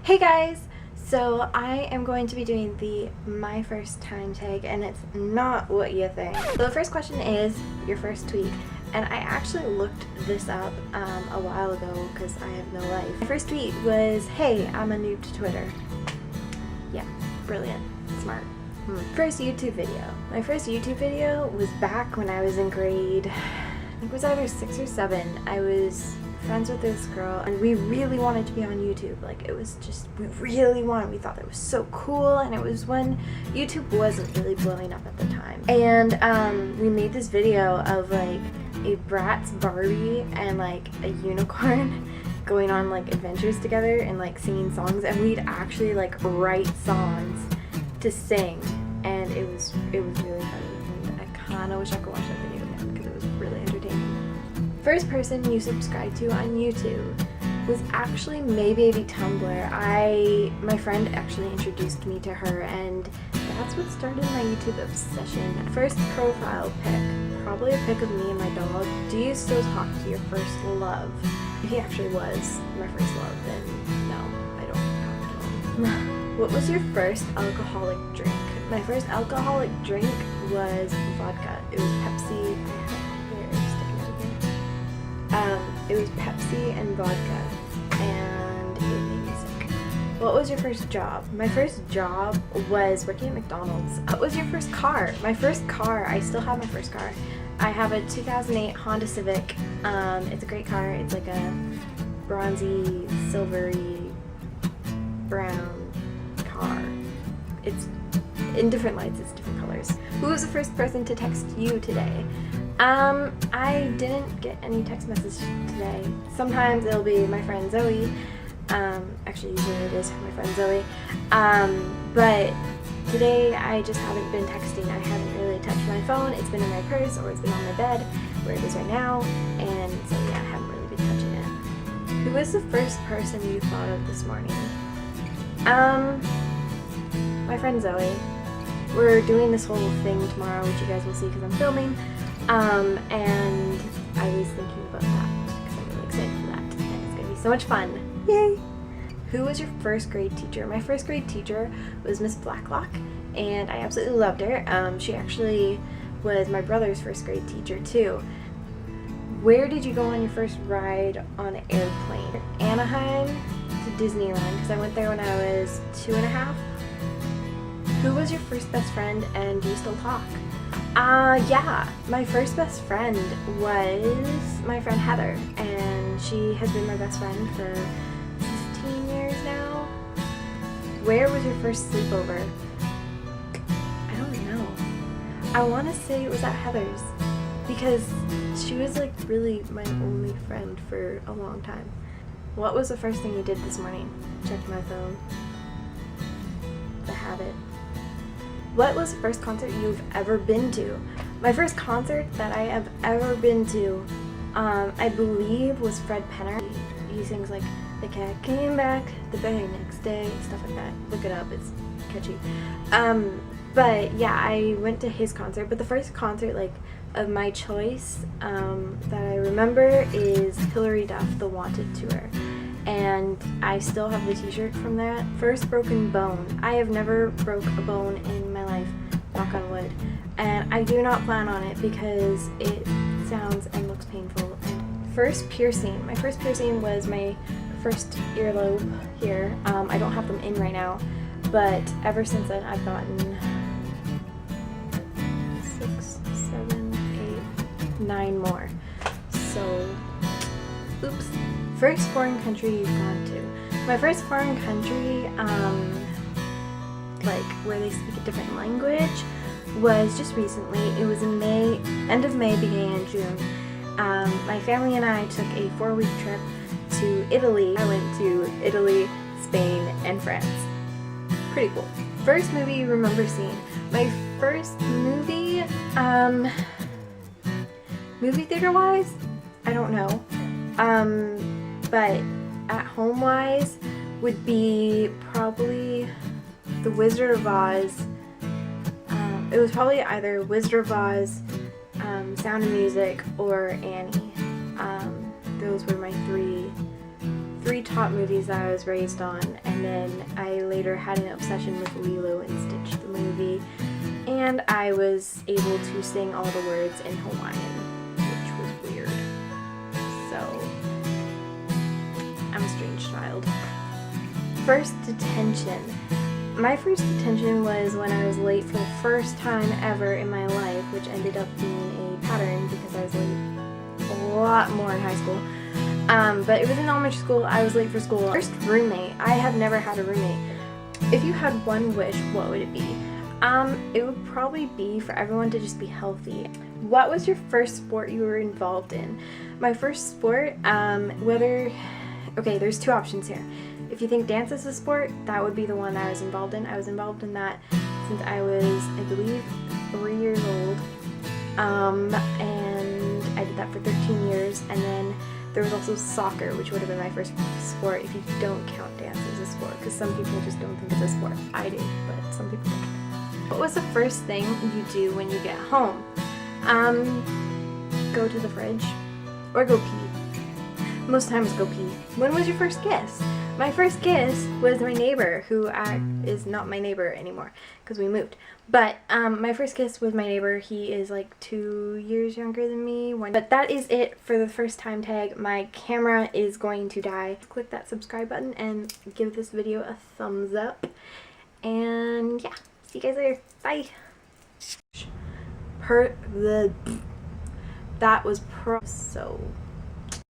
Hey guys! So I am going to be doing the my first time tag, and it's not what you think. So the first question is your first tweet, and I actually looked this up a while ago because I have no life. My first tweet was, "Hey, I'm a noob to Twitter." Yeah, brilliant, smart. First YouTube video. My first YouTube video was back when I was in grade, I think it was either 6 or 7. I was friends with this girl and we really wanted to be on YouTube. Like, it was just, we really wanted, we thought that was so cool, and it was when YouTube wasn't really blowing up at the time. And we made this video of like a Bratz Barbie and like a unicorn going on like adventures together and like singing songs, and we'd actually like write songs to sing, and it was really funny, and I kind of wish I could watch that video again because it was really entertaining. First person you subscribed to on YouTube was actually Maybaby Tumblr. My friend actually introduced me to her, and that's what started my YouTube obsession. First profile pic, probably a pic of me and my dog. Do you still talk to your first love? If he actually was my first love, then no, I don't talk to him. What was your first alcoholic drink? My first alcoholic drink was vodka. It was Pepsi. It was Pepsi and vodka, and it made me sick. What was your first job? My first job was working at McDonald's. What was your first car? My first car, I still have my first car. I have a 2008 Honda Civic. It's a great car. It's like a bronzy, silvery, brown car. It's in different lights, it's different colors. Who was the first person to text you today? I didn't get any text messages today. Sometimes it'll be my friend Zoe. Actually, usually it is my friend Zoe. But today I just haven't been texting. I haven't really touched my phone. It's been in my purse, or it's been on my bed, where it is right now. And so yeah, I haven't really been touching it. Who was the first person you thought of this morning? My friend Zoe. We're doing this whole thing tomorrow, which you guys will see because I'm filming. And I was thinking about that because I'm really excited for that, and it's going to be so much fun. Yay! Who was your first grade teacher? My first grade teacher was Miss Blacklock, and I absolutely loved her. She actually was my brother's first grade teacher too. Where did you go on your first ride on an airplane? Anaheim to Disneyland, because I went there when I was 2.5. Who was your first best friend, and do you still talk? Yeah, my first best friend was my friend Heather, and she has been my best friend for 15 years now. Where was your first sleepover? I don't know. I want to say it was at Heather's, because she was like really my only friend for a long time. What was the first thing you did this morning? Checked my phone. The habit. What was the first concert you've ever been to? My first concert that I have ever been to, I believe, was Fred Penner. He sings like, "The cat came back the very next day," stuff like that. Look it up, it's catchy. But yeah, I went to his concert, but the first concert like of my choice that I remember is Hilary Duff, The Wanted Tour. And I still have the t-shirt from that. First broken bone. I have never broke a bone in my life, knock on wood. And I do not plan on it because it sounds and looks painful. And first piercing. My first piercing was my first earlobe here. I don't have them in right now, but ever since then I've gotten 6, 7, 8, 9 more. So, oops. First foreign country you've gone to. My first foreign country, like where they speak a different language, was just recently. It was in May, end of May, beginning of June. My family and I took a 4-week trip to Italy. I went to Italy, Spain, and France. Pretty cool. First movie you remember seeing. My first movie, movie theater wise, I don't know. But at home wise would be probably The Wizard of Oz. It was probably either Wizard of Oz, Sound of Music, or Annie. Those were my three 3 top movies that I was raised on, and then I later had an obsession with Lilo and Stitch the movie, and I was able to sing all the words in Hawaiian, which was weird. So, I'm a strange child. First detention. My first detention was when I was late for the first time ever in my life, which ended up being a pattern because I was late a lot more in high school. But it was in elementary school. I was late for school. First roommate. I have never had a roommate. If you had one wish, what would it be? It would probably be for everyone to just be healthy. What was your first sport you were involved in? My first sport, okay, there's 2 options here. If you think dance is a sport, that would be the one that I was involved in. I was involved in that since I was, I believe, 3 years old. And I did that for 13 years. And then there was also soccer, which would have been my first sport if you don't count dance as a sport, because some people just don't think it's a sport. I do, but some people don't. What was the first thing you do when you get home? Go to the fridge or go pee. Most times go pee. When was your first kiss? My first kiss was my neighbor, who is not my neighbor anymore because we moved. But my first kiss was my neighbor. He is like 2 years younger than me. But that is it for the first time tag. My camera is going to die. Click that subscribe button and give this video a thumbs up. And yeah, see you guys later. Bye. That was so